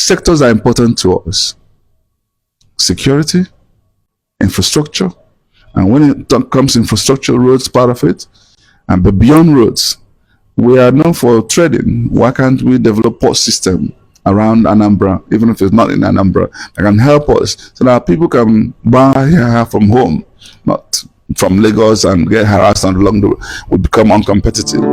sectors are important to us: security, infrastructure, and when it comes to infrastructure, roads part of it, and but beyond roads, we are known for trading. Why can't we develop port system around Anambra, even if it's not in Anambra, that can help us so that people can buy here from home, not from Lagos, and get harassed and along the way, we become uncompetitive.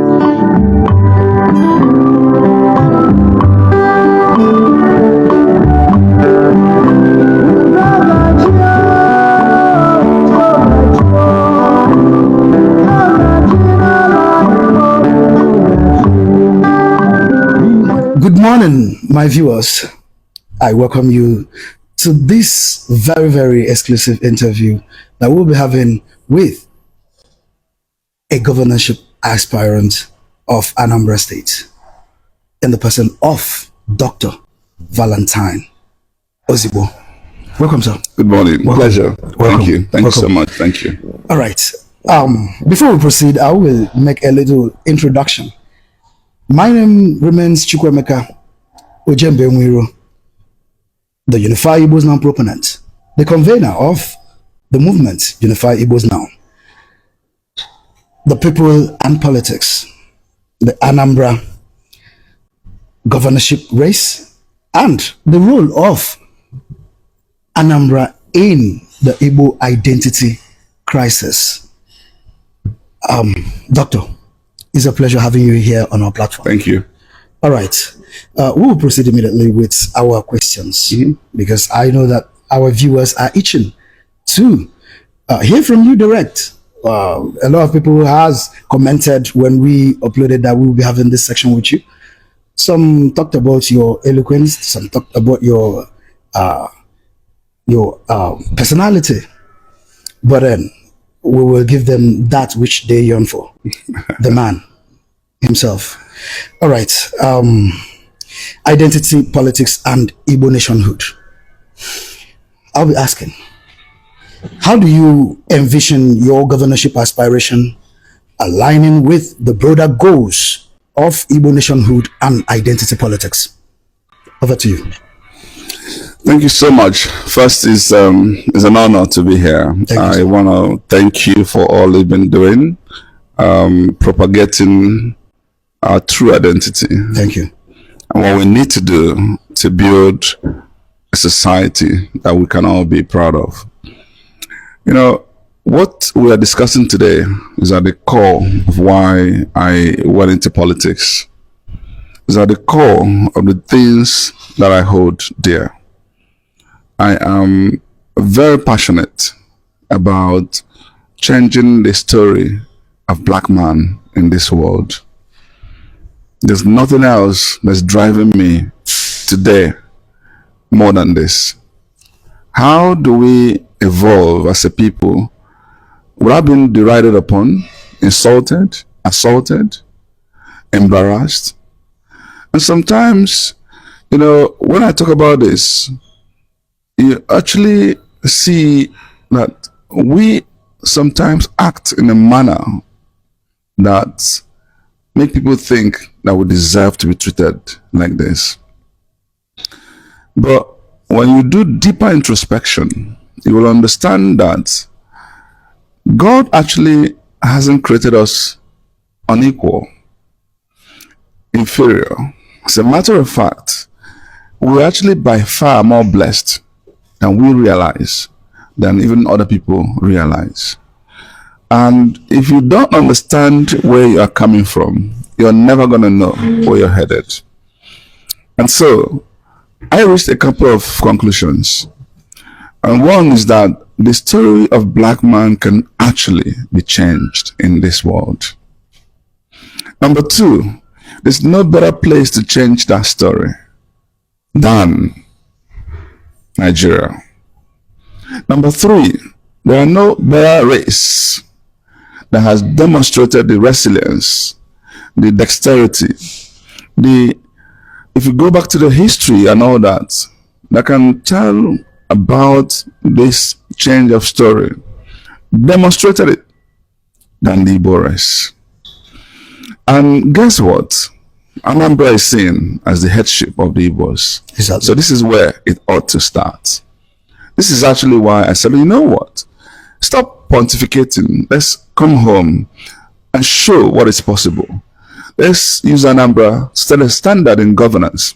Good morning, my viewers. I welcome you to this very, very exclusive interview that we'll be having with a governorship aspirant of Anambra State in the person of Dr. Valentine Ozigbo. Welcome, sir. Good morning. Welcome. Pleasure. Welcome. Thank you. Thank you so Welcome. much. Thank you. All right. Before we proceed, I will make a little introduction. My name remains Chukwemeka Ojembe Nwiro, the Unify Igbos Now proponent, the convener of the movement Unify Igbos Now, the people and politics, the Anambra governorship race, and the role of Anambra in the Igbo identity crisis. Doctor, it's a pleasure having you here on our platform. Thank you. All right. We will proceed immediately with our questions because I know that our viewers are itching to hear from you direct. A lot of people has commented when we uploaded that we will be having this section with you. Some talked about your eloquence, some talked about your personality, but then we will give them that which they yearn for, the man himself. All right. Identity, politics, and Igbo nationhood. I'll be asking, how do you envision your governorship aspiration aligning with the broader goals of Igbo nationhood and identity politics? Over to you. Thank you so much. First, it's an honor to be here. I want to thank you for all you've been doing, propagating our true identity. Thank you. And what we need to do to build a society that we can all be proud of. You know, what we are discussing today is at the core of why I went into politics. It's at the core of the things that I hold dear. I am very passionate about changing the story of black man in this world. There's nothing else that's driving me today more than this. How do we evolve as a people without being derided upon, insulted, assaulted, embarrassed? And sometimes, you know, when I talk about this, you actually see that we sometimes act in a manner that make people think that we deserve to be treated like this. But when you do deeper introspection, you will understand that God actually hasn't created us unequal, inferior. As a matter of fact, we're actually by far more blessed than we realize, than even other people realize. And if you don't understand where you are coming from, you're never going to know where you're headed. And so I reached a couple of conclusions. And one is that the story of black man can actually be changed in this world. Number two, there's no better place to change that story than Nigeria. Number three, there are no better race that has demonstrated the resilience, the dexterity, if you go back to the history and all that can tell about this change of story, demonstrated it than the Igbo race. And guess what? Anambra is seen as the headship of the Igbos. Exactly. So this is where it ought to start. This is actually why I said, you know what? Stop pontificating. Let's come home and show what is possible. Let's use Anambra, set a standard in governance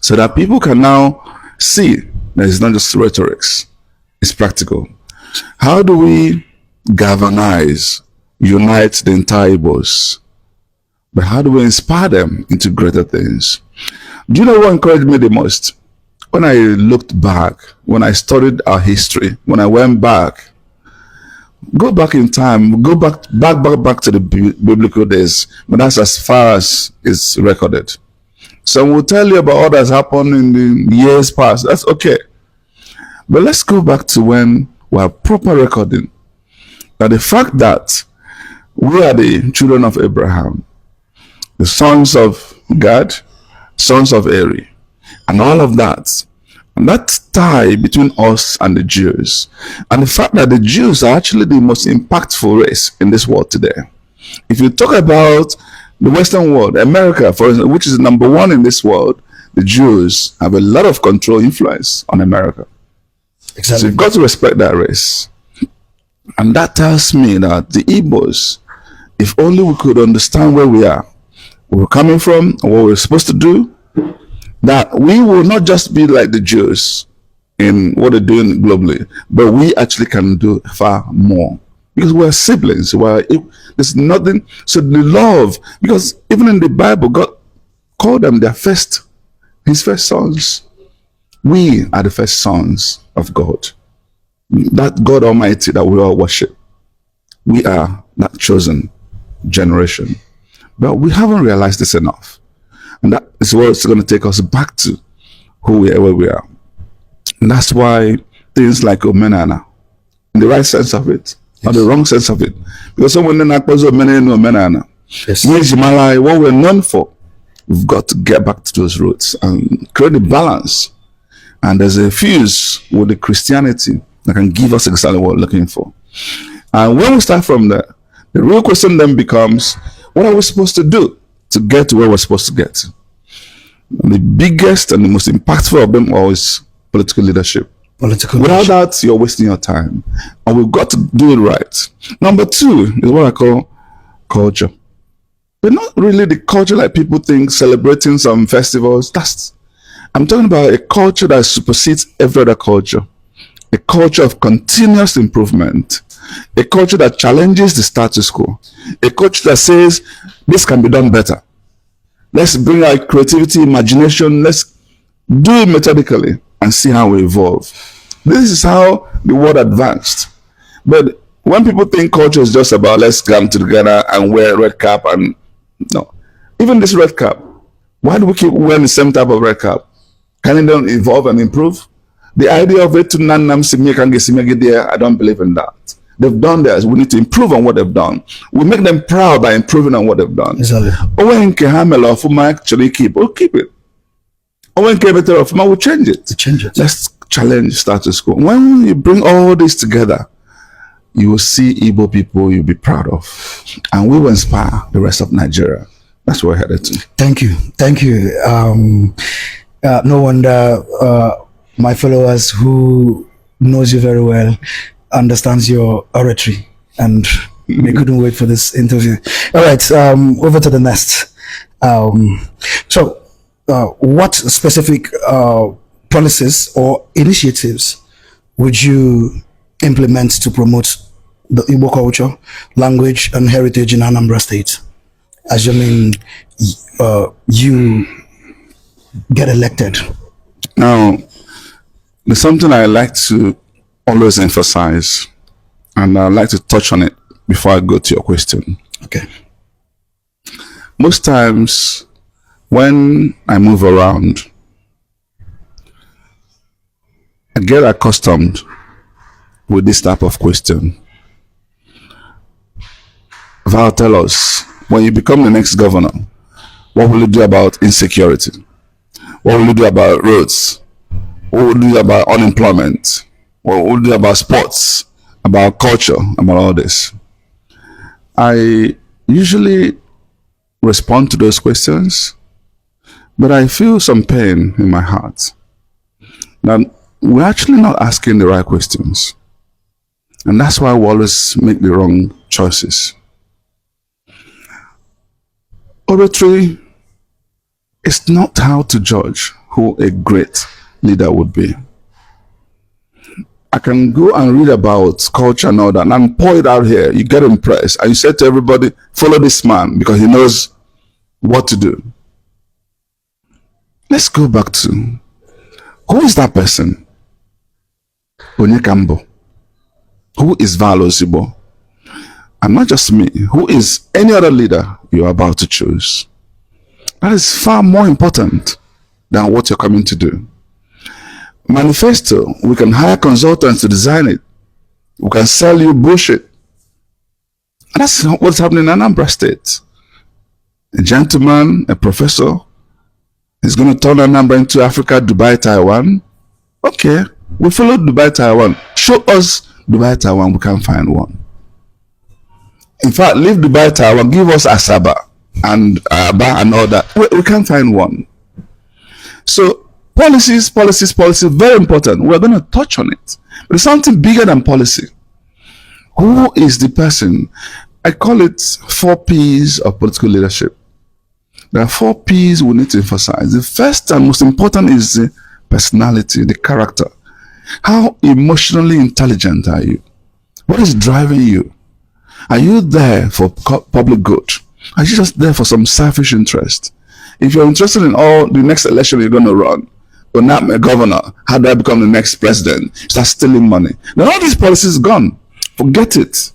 so that people can now see that it's not just rhetorics, it's practical. How do we galvanize, unite the entire Igbos? But how do we inspire them into greater things? Do you know what encouraged me the most? When I looked back, when I studied our history, when I went back, go back in time, go back to the biblical days, but that's as far as it's recorded. Some will tell you about what has happened in the years past. That's okay. But let's go back to when we have proper recording. That the fact that we are the children of Abraham, the sons of Gad, sons of Eri, and all of that. And that tie between us and the Jews, and the fact that the Jews are actually the most impactful race in this world today. If you talk about the Western world, America, for instance, which is number one in this world, the Jews have a lot of control, influence on America. Exactly. So you've got to respect that race. And that tells me that the Igbos, if only we could understand where we are, where we're coming from, and what we're supposed to do, that we will not just be like the Jews in what they're doing globally, but we actually can do far more because we're siblings. There's nothing. So the love, because even in the Bible, God called them His first sons. We are the first sons of God. That God Almighty that we all worship. We are that chosen generation. But we haven't realized this enough. And that is what it's going to take us back to who we are, where we are. And that's why things like Omenana, in the right sense of it, or the wrong sense of it. Because someone then calls Omenana. Yes. What we're known for, we've got to get back to those roots and create a balance. And there's a fuse with the Christianity that can give us exactly what we're looking for. And when we start from there, the real question then becomes, what are we supposed to do to get to where we're supposed to get? And the biggest and the most impactful of them all is political leadership. Without that, you're wasting your time. And we've got to do it right. Number two is what I call culture. But not really the culture like people think, celebrating some festivals. I'm talking about a culture that supersedes every other culture. A culture of continuous improvement. A culture that challenges the status quo. A culture that says, this can be done better. Let's bring out creativity, imagination. Let's do it methodically and see how we evolve. This is how the world advanced. But when people think culture is just about let's come together and wear a red cap, and no. Even this red cap, why do we keep wearing the same type of red cap? Can it then evolve and improve? The idea of it to I don't believe in that. They've done theirs. We need to improve on what they've done. We make them proud by improving on what they've done. Exactly. Actually we'll keep it. We'll change it. Let's challenge status quo. When you bring all this together, you will see Igbo people you'll be proud of. And we will inspire the rest of Nigeria. That's where we're headed to. Thank you. No wonder my followers who knows you very well understands your oratory, and we couldn't wait for this interview. All right, over to the next. What specific policies or initiatives would you implement to promote the Igbo culture, language, and heritage in Anambra State, assuming you get elected? Now, there's something I like to always emphasize, and I'd like to touch on it before I go to your question. Okay. Most times when I move around, I get accustomed with this type of question. Val, tell us, when you become the next governor, what will you do about insecurity? What will you do about roads? What will you do about unemployment? What will you do about sports? About culture? About all this? I usually respond to those questions, but I feel some pain in my heart that we're actually not asking the right questions. And that's why we always make the wrong choices. Oratory is not how to judge who a great leader would be. I can go and read about culture and all that and pour it out here. You get impressed and you say to everybody, follow this man because he knows what to do. Let's go back to, who is that person? Onyekambo. Who is Val Ozigbo? And not just me, who is any other leader you're about to choose? That is far more important than what you're coming to do. Manifesto, we can hire consultants to design it. We can sell you bullshit. And that's what's happening in Anambra State. A gentleman, a professor, is going to turn Anambra into Africa, Dubai, Taiwan. Okay, we follow Dubai, Taiwan. Show us Dubai, Taiwan, we can't find one. In fact, leave Dubai, Taiwan, give us Asaba and Aba and all that. We can't find one. So policies, very important. We're going to touch on it. But it's something bigger than policy. Who is the person? I call it 4 P's of political leadership. There are 4 P's we need to emphasize. The first and most important is the personality, the character. How emotionally intelligent are you? What is driving you? Are you there for public good? Are you just there for some selfish interest? If you're interested in all the next election you're going to run, but not a governor, how do I become the next president? You start stealing money. Then all these policies gone. Forget it.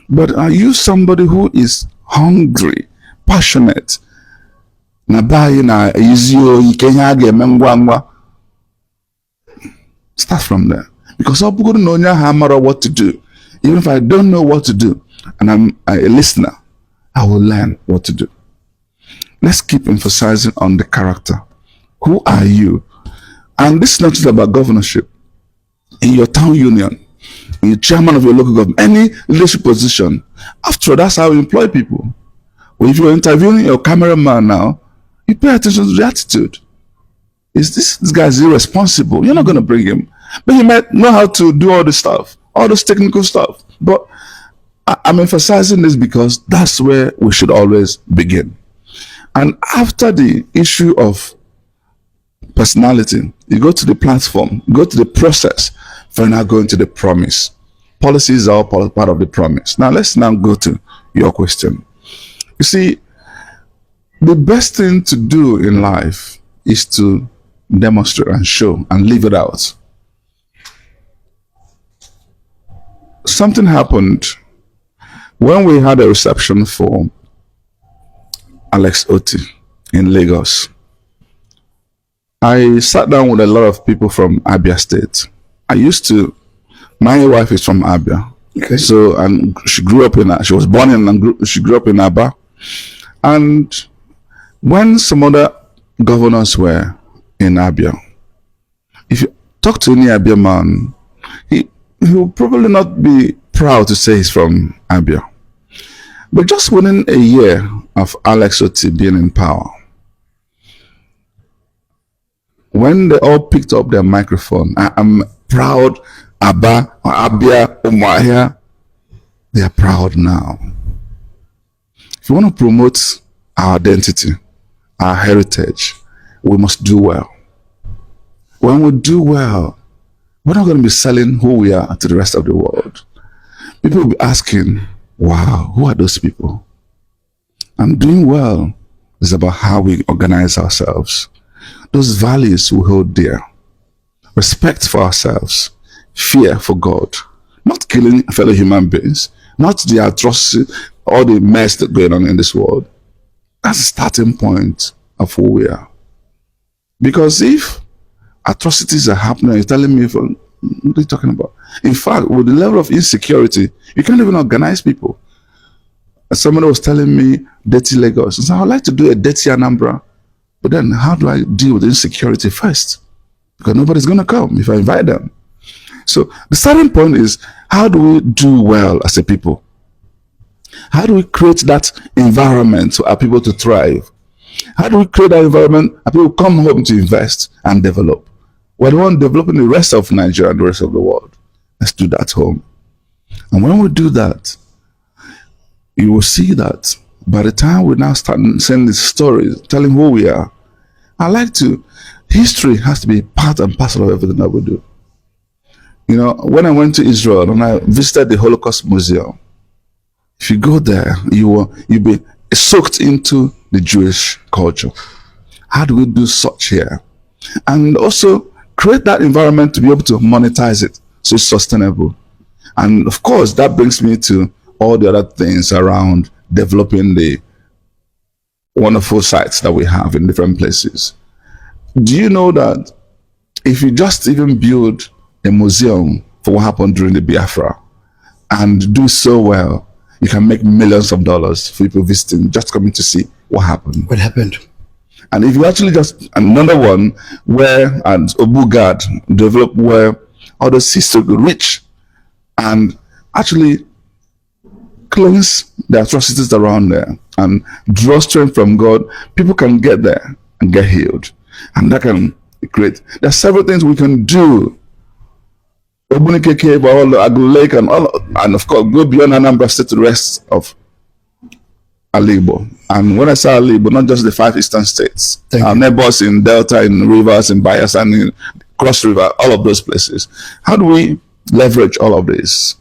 But are you somebody who is hungry, passionate? Start from there. Because I'm going to know what to do. Even if I don't know what to do, and I'm a listener, I will learn what to do. Let's keep emphasizing on the character. Who are you? And this is not just about governorship. In your town union, in your chairman of your local government, any leadership position, after all, that's how you employ people. Well, if you're interviewing your cameraman now, you pay attention to the attitude. Is this guy is irresponsible? You're not going to bring him. But he might know how to do all this stuff, all this technical stuff. But I'm emphasizing this because that's where we should always begin. And after the issue of personality, you go to the platform, go to the process, for now going to the promise. Policies are all part of the promise. Now let's now go to your question. You see, the best thing to do in life is to demonstrate and show and live it out. Something happened when we had a reception for Alex Oti in Lagos. I sat down with a lot of people from Abia State. My wife is from Abia. Okay. So, and she grew up she was born in and she grew up in Aba. And when some other governors were in Abia, if you talk to any Abia man, he will probably not be proud to say he's from Abia. But just within a year of Alex Oti being in power, when they all picked up their microphone, I'm proud, Abba, or Abia, Umahia, they are proud now. If you want to promote our identity, our heritage, we must do well. When we do well, we're not going to be selling who we are to the rest of the world. People will be asking, wow, who are those people? And doing well is about how we organize ourselves. Those values we hold dear. Respect for ourselves. Fear for God. Not killing fellow human beings. Not the atrocity or the mess that's going on in this world. That's the starting point of who we are. Because if atrocities are happening, you're telling me, what are you talking about? In fact, with the level of insecurity, you can't even organize people. Somebody was telling me, dirty Lagos. I said, I'd like to do a dirty Anambra. But then how do I deal with insecurity first? Because nobody's going to come if I invite them. So the starting point is, how do we do well as a people? How do we create that environment for our people to thrive? How do we create that environment and people come home to invest and develop? We're the one developing the rest of Nigeria and the rest of the world. Let's do that home. And when we do that, you will see that by the time we now start saying these stories, telling who we are, history has to be part and parcel of everything that we do. You know, when I went to Israel and I visited the Holocaust Museum, if you go there, you'll be soaked into the Jewish culture. How do we do such here? And also create that environment to be able to monetize it so it's sustainable. And of course, that brings me to all the other things around developing the wonderful sites that we have in different places. Do you know that if you just even build a museum for what happened during the Biafra and do so well, you can make millions of dollars for people visiting, just coming to see what happened. What happened? And if you actually just, another one where, and Obugad developed where all the sisters reach and actually cleanse the atrocities around there and draw strength from God, people can get there and get healed. And that can be great. There are several things we can do. Obunike Cave, all the Aglu Lake, and of course go beyond Anambra State to the rest of Igbo. And when I say Igbo, not just the 5 eastern states, our neighbors in Delta, in Rivers, in Bayelsa, and in Cross River, all of those places. How do we leverage all of this?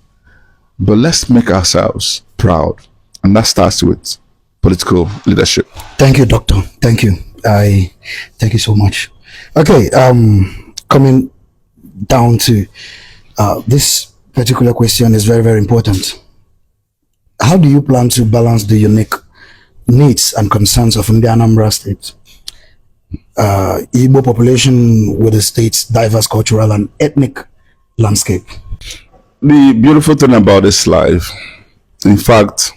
But let's make ourselves proud, and that starts with political leadership. Thank you, Doctor. Thank you. Thank you so much. Okay, coming down to this particular question is very, very important. How do you plan to balance the unique needs and concerns of the Anambra State, Igbo population with the state's diverse cultural and ethnic landscape? The beautiful thing about this life, in fact,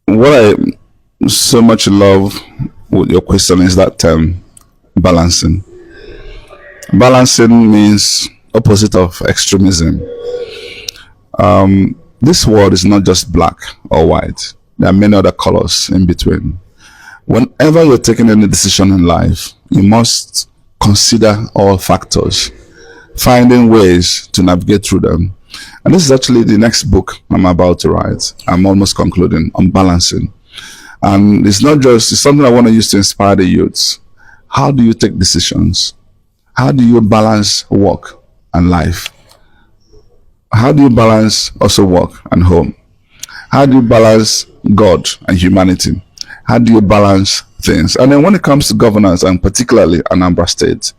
what I so much love with your question is that term, balancing. Balancing means opposite of extremism. This world is not just black or white. There are many other colors in between. Whenever you're taking any decision in life, you must consider all factors, finding ways to navigate through them. And this is actually the next book I'm about to write. I'm almost concluding on balancing. And it's not just, it's something I want to use to inspire the youths. How do you take decisions? How do you balance work and life? How do you balance also work and home? How do you balance God and humanity? How do you balance things? And then when it comes to governance, and particularly Anambra State,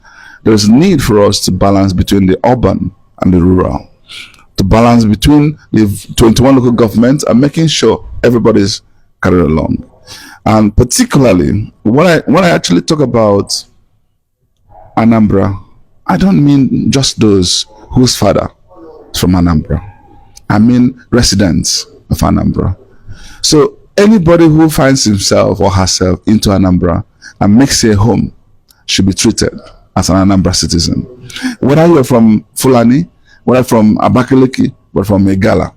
there's a need for us to balance between the urban and the rural, to balance between the 21 local governments and making sure everybody's carried along. And particularly, when I actually talk about Anambra, I don't mean just those whose father is from Anambra. I mean residents of Anambra. So anybody who finds himself or herself into Anambra and makes a home should be treated as an Anambra citizen. Whether you're from Fulani, whether from Abakaliki, or from Megala.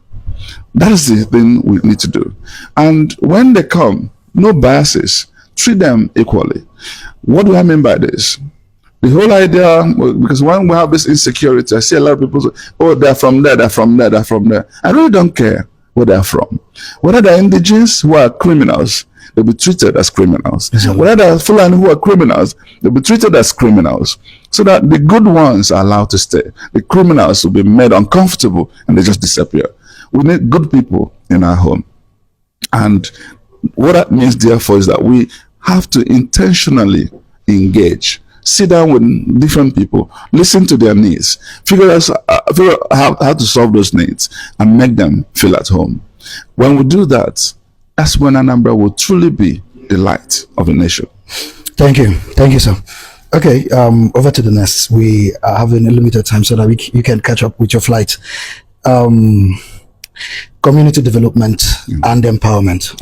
That is the thing we need to do. And when they come, no biases, treat them equally. What do I mean by this? The whole idea, because when we have this insecurity, I see a lot of people say, oh, they're from there, they're from there, they're from there. I really don't care where they're from. Whether they're indigenous who are criminals, they'll be treated as criminals. Exactly. Whether they're Fulani who are criminals, they'll be treated as criminals. So that the good ones are allowed to stay. The criminals will be made uncomfortable and they just disappear. We need good people in our home. And what that means, therefore, is that we have to intentionally engage. Sit down with different people, listen to their needs, figure out how to solve those needs and make them feel at home. When we do that, that's when Anambra will truly be the light of the nation. Thank you. Thank you, sir. Okay, over to the next. We are having a limited time so that you can catch up with your flight. Community development and empowerment.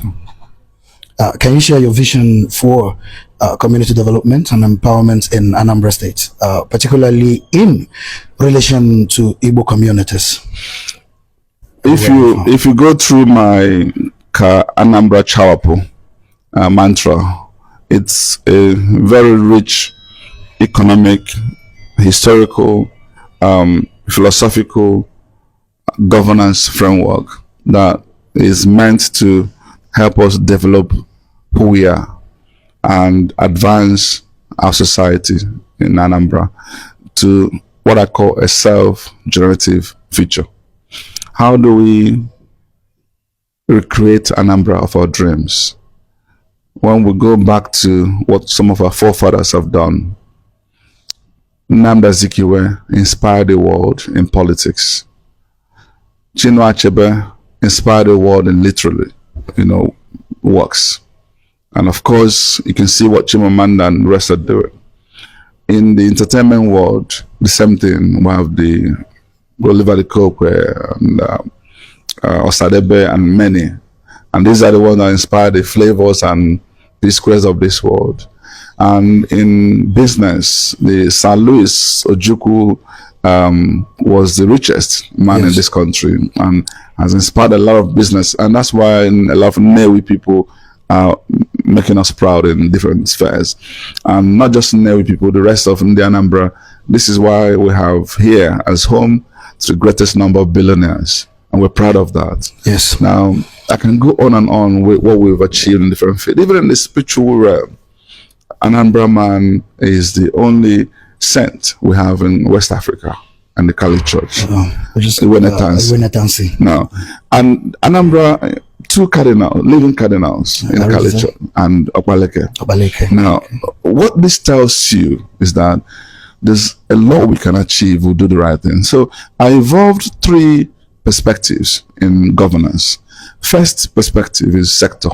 Can you share your vision for community development and empowerment in Anambra State, particularly in relation to Igbo communities? if you go through my Anambra Chawapo mantra, it's a very rich economic, historical, philosophical governance framework that is meant to help us develop who we are and advance our society in Anambra to what I call a self-generative future. How do we recreate Anambra of our dreams? When we go back to what some of our forefathers have done, Nnamdi Azikiwe inspired the world in politics. Chinua Achebe inspired the world in literally, works. And of course, you can see what Chimamanda and the rest are doing. In the entertainment world, the same thing. We have the Oliver the Kokwe and Osadebe and many. And these are the ones that inspire the flavors and the squares of this world. And in business, the Sir Louis Ojukwu was the richest man in this country and has inspired a lot of business. And that's why a lot of Newi people are making us proud in different spheres. And not just Newi people, the rest of Anambra. This is why we have here as home to the greatest number of billionaires. And we're proud of that. Yes. Now, I can go on and on with what we've achieved in different fields. Even in the spiritual realm, Anambra man is the only saint we have in West Africa and the Kali Church. Now, and Anambra, two living cardinals in Kali Church and Obaleke. Now, what this tells you is that there's a lot we can achieve. We'll do the right thing. So I evolved 3 perspectives in governance. First perspective is sector.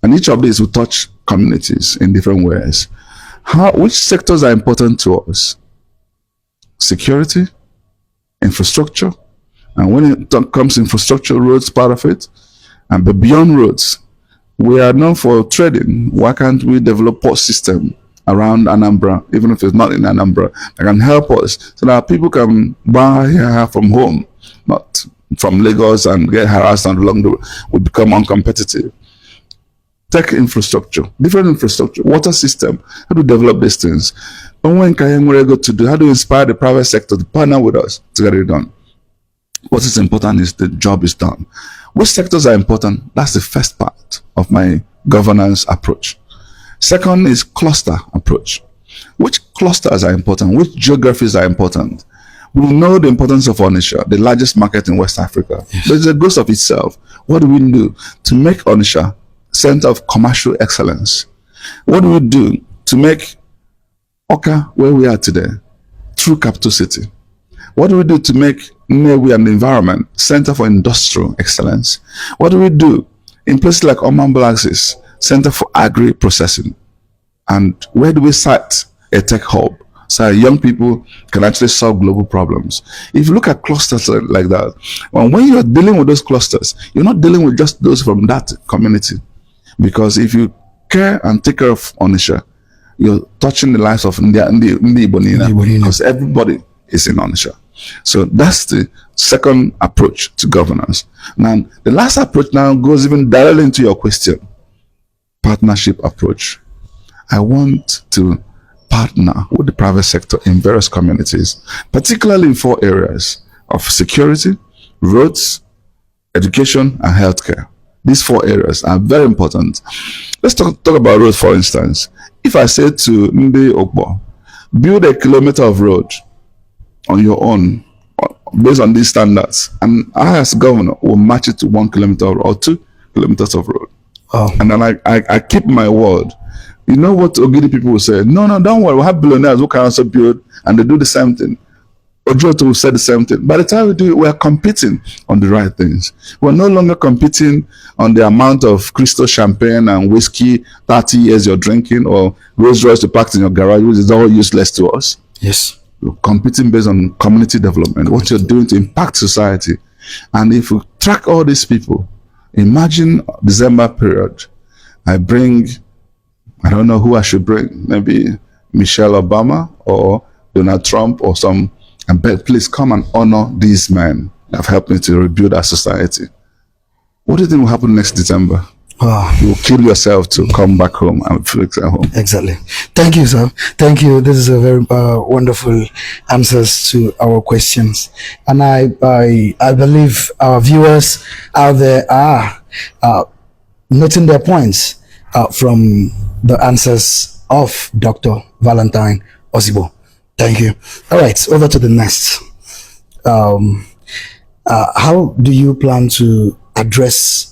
And each of these will touch communities in different ways. Which sectors are important to us? Security, infrastructure, and when it comes to infrastructure, roads part of it, and beyond roads, we are known for trading. Why can't we develop port system around Anambra, even if it's not in Anambra, that can help us so that people can buy here from home, not from Lagos and get harassed and along the way, we become uncompetitive. Tech infrastructure, different infrastructure, water system, how to develop these things. But when go to do, how do we inspire the private sector to partner with us to get it done? What is important is the job is done. Which sectors are important? That's the first part of my governance approach. Second is cluster approach. Which clusters are important? Which geographies are important? We know the importance of Onitsha, the largest market in West Africa. Yes. But it's a ghost of itself. What do we do to make Onitsha center of commercial excellence? What do we do to make Oka where we are today, true capital city? What do we do to make Nnewi and the environment center for industrial excellence? What do we do in places like Omambala Axis, center for agri-processing? And where do we site a tech hub so young people can actually solve global problems? If you look at clusters like that, when you're dealing with those clusters, you're not dealing with just those from that community. Because if you care and take care of Onitsha, you're touching the lives of Ndi Igbo, because everybody is in Onitsha. So that's the second approach to governance. Now, the last approach now goes even directly into your question. Partnership approach. I want to partner with the private sector in various communities, particularly in 4 areas of security, roads, education, and healthcare. These 4 areas are very important. Let's talk about roads, for instance. If I say to Ndi Ogbo, build a kilometer of road on your own, based on these standards, and I as governor will match it to 1 kilometer or 2 kilometers of road. Oh. And then I keep my word. You know what Ogidi people will say? No, don't worry. We'll have billionaires who can also build, and they do the same thing. Ojoto will say the same thing. By the time we do it, we're competing on the right things. We're no longer competing on the amount of crystal champagne and whiskey 30 years you're drinking, or Rolls Royce you packed in your garage, which is all useless to us. Yes. We're competing based on community development, what you're doing to impact society. And if we track all these people, imagine December period, I don't know who I should bring, maybe Michelle Obama or Donald Trump or some, and beg, please come and honor these men have helped me to rebuild our society. What do you think will happen next December? You will kill yourself to come back home and fix at home. Exactly. Thank you, sir. Thank you. This is a very wonderful answers to our questions, and I believe our viewers out there are noting their points from the answers of Dr. Valentine Ozigbo. Thank you. All right, over to the next. How do you plan to address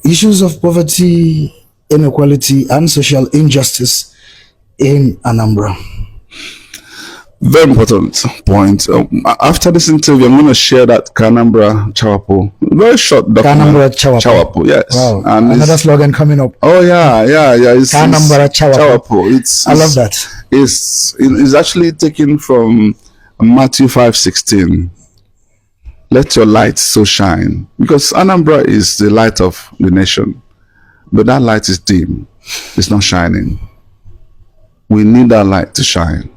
issues of poverty, inequality, and social injustice in Anambra? Very important point. After this interview, I'm going to share that Anambra Chawapo, very short document. Anambra Chawapo. Chawapo, yes. Wow. And another slogan coming up. Oh yeah. It's Anambra Chawapo. It's I love that. It's actually taken from Matthew 5:16. Let your light so shine, because Anambra is the light of the nation, but that light is dim. It's not shining. We need that light to shine.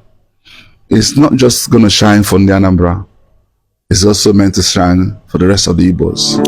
It's not just going to shine for the Anambra. It's also meant to shine for the rest of the Igbos.